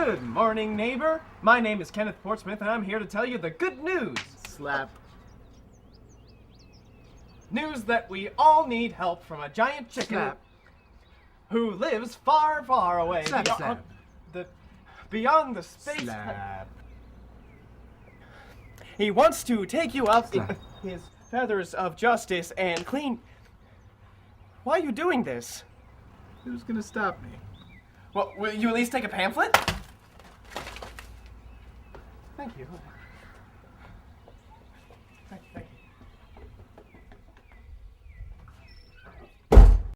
Good morning, neighbor. My name is Kenneth Portsmouth, and I'm here to tell you the good news. Slap. News that we all need help from a giant chicken Slap. who lives far, far away Slap, beyond the space. Slap. He wants to take you up in Slap. his feathers of justice and clean. Why are you doing this? Who's gonna stop me? Well, will you at least take a pamphlet? Thank you.